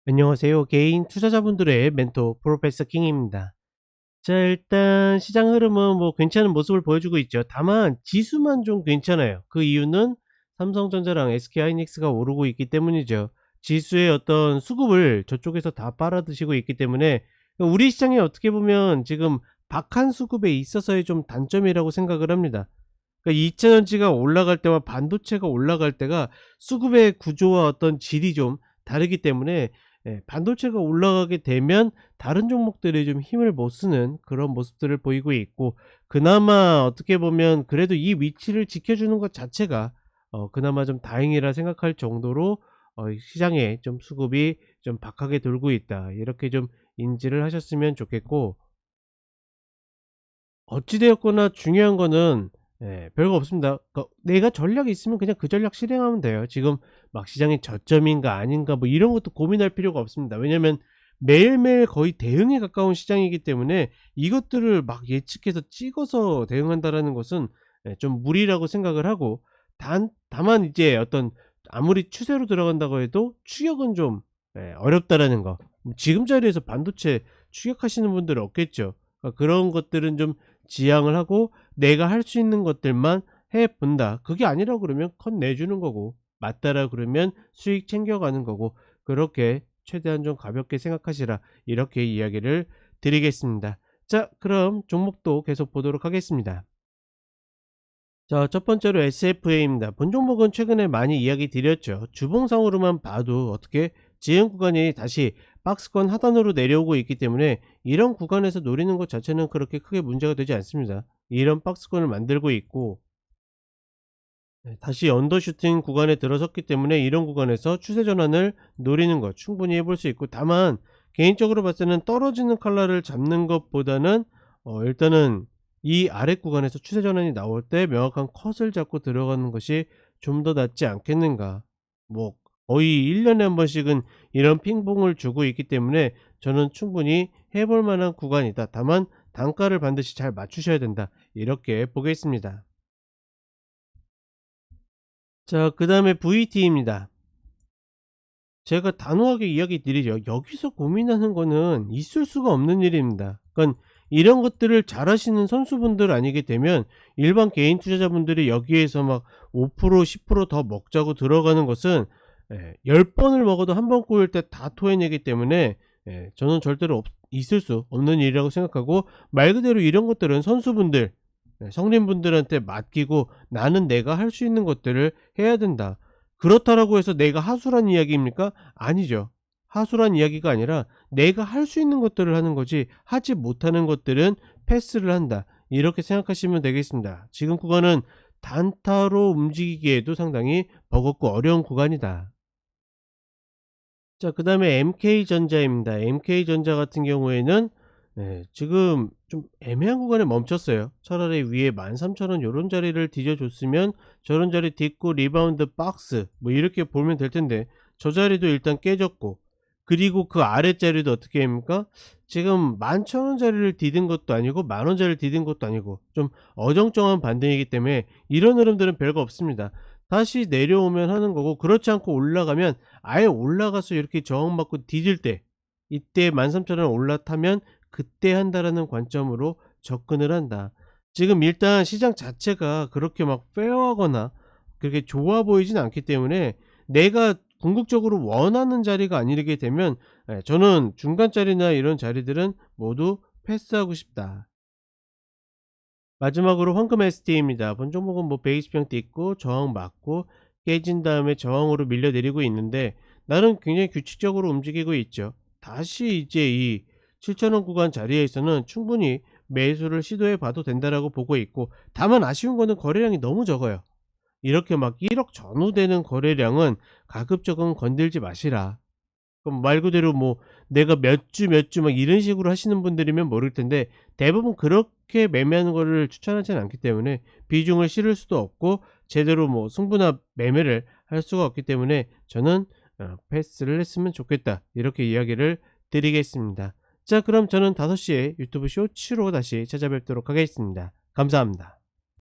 안녕하세요. 개인 투자자분들의 멘토 프로페서 킹입니다. 자, 일단 시장 흐름은 뭐 괜찮은 모습을 보여주고 있죠. 다만 지수만 좀 괜찮아요. 그 이유는 삼성전자랑 SK하이닉스가 오르고 있기 때문이죠. 지수의 어떤 수급을 저쪽에서 다 빨아드시고 있기 때문에 우리 시장이 어떻게 보면 지금 박한 수급에 있어서의 좀 단점이라고 생각을 합니다. 그러니까 2차전지가 올라갈 때와 반도체가 올라갈 때가 수급의 구조와 어떤 질이 좀 다르기 때문에 반도체가 올라가게 되면 다른 종목들이 좀 힘을 못 쓰는 그런 모습들을 보이고 있고, 그나마 어떻게 보면 그래도 이 위치를 지켜주는 것 자체가 그나마 좀 다행이라 생각할 정도로 시장에 좀 수급이 좀 박하게 돌고 있다, 이렇게 좀 인지를 하셨으면 좋겠고, 어찌 되었거나 중요한 거는 별거 없습니다. 그러니까 내가 전략이 있으면 그냥 그 전략 실행하면 돼요. 지금 막 시장이 저점인가 아닌가 뭐 이런 것도 고민할 필요가 없습니다. 왜냐면 매일매일 거의 대응에 가까운 시장이기 때문에 이것들을 막 예측해서 찍어서 대응한다라는 것은 좀 무리라고 생각을 하고, 다만 이제 어떤 아무리 추세로 들어간다고 해도 추격은 좀 어렵다라는 거. 지금 자리에서 반도체 추격하시는 분들은 없겠죠. 그런 것들은 좀 지양을 하고 내가 할 수 있는 것들만 해 본다. 그게 아니라고 그러면 컷 내주는 거고, 맞다라 그러면 수익 챙겨가는 거고, 그렇게 최대한 좀 가볍게 생각하시라, 이렇게 이야기를 드리겠습니다. 자, 그럼 종목도 계속 보도록 하겠습니다. 자, 첫 번째로 SFA입니다. 본 종목은 최근에 많이 이야기 드렸죠. 주봉상으로만 봐도 어떻게 지금 구간이 다시 박스권 하단으로 내려오고 있기 때문에 이런 구간에서 노리는 것 자체는 그렇게 크게 문제가 되지 않습니다. 이런 박스권을 만들고 있고, 다시 언더슈팅 구간에 들어섰기 때문에 이런 구간에서 추세 전환을 노리는 것 충분히 해볼 수 있고, 다만 개인적으로 봤을 때는 떨어지는 칼라를 잡는 것보다는 일단은 이 아래 구간에서 추세 전환이 나올 때 명확한 컷을 잡고 들어가는 것이 좀 더 낫지 않겠는가. 뭐 거의 1년에 한 번씩은 이런 핑퐁을 주고 있기 때문에 저는 충분히 해볼 만한 구간이다. 다만 단가를 반드시 잘 맞추셔야 된다, 이렇게 보겠습니다. 자, 그 다음에 VT입니다. 제가 단호하게 이야기 드리죠. 여기서 고민하는 거는 있을 수가 없는 일입니다. 그러니까 이런 것들을 잘하시는 선수분들 아니게 되면 일반 개인 투자자분들이 여기에서 막 5% 10%더 먹자고 들어가는 것은 10번을 먹어도 한 번 꼬일 때 다 토해내기 때문에 저는 절대로 있을 수 없는 일이라고 생각하고, 말 그대로 이런 것들은 선수분들, 성린분들한테 맡기고 나는 내가 할 수 있는 것들을 해야 된다. 그렇다라고 해서 내가 하수란 이야기입니까? 아니죠. 하수란 이야기가 아니라 내가 할 수 있는 것들을 하는 거지, 하지 못하는 것들은 패스를 한다, 이렇게 생각하시면 되겠습니다. 지금 구간은 단타로 움직이기에도 상당히 버겁고 어려운 구간이다. 자, 그 다음에 MK전자입니다. MK전자 같은 경우에는 지금 좀 애매한 구간에 멈췄어요. 차라리 위에 13,000원 요런 자리를 뒤져줬으면 저런 자리 딛고 리바운드 박스 뭐 이렇게 보면 될 텐데, 저 자리도 일단 깨졌고, 그리고 그 아랫자리도 어떻게 합니까? 지금 11,000원 자리를 디딘 것도 아니고 10,000원 자리를 디딘 것도 아니고 좀 어정쩡한 반등이기 때문에 이런 흐름들은 별거 없습니다. 다시 내려오면 하는 거고, 그렇지 않고 올라가면 아예 올라가서 이렇게 저항받고 디딜 때, 이때 13,000원 올라타면 그때 한다라는 관점으로 접근을 한다. 지금 일단 시장 자체가 그렇게 막 페어하거나 그렇게 좋아 보이진 않기 때문에 내가 궁극적으로 원하는 자리가 아니게 되면 저는 중간자리나 이런 자리들은 모두 패스하고 싶다. 마지막으로 황금 ST입니다. 본 종목은 뭐 120평대 있고 저항 맞고 깨진 다음에 저항으로 밀려내리고 있는데 나는 굉장히 규칙적으로 움직이고 있죠. 다시 이제 이 7,000원 구간 자리에서는 충분히 매수를 시도해 봐도 된다라고 보고 있고, 다만 아쉬운 거는 거래량이 너무 적어요. 이렇게 막 1억 전후되는 거래량은 가급적은 건들지 마시라. 그럼 말 그대로 뭐 내가 몇 주 몇 주 막 이런 식으로 하시는 분들이면 모를 텐데, 대부분 그렇게 매매하는 거를 추천하지는 않기 때문에 비중을 실을 수도 없고 제대로 뭐 승부나 매매를 할 수가 없기 때문에 저는 패스를 했으면 좋겠다, 이렇게 이야기를 드리겠습니다. 자, 그럼 저는 5시에 유튜브 쇼츠로 다시 찾아뵙도록 하겠습니다. 감사합니다.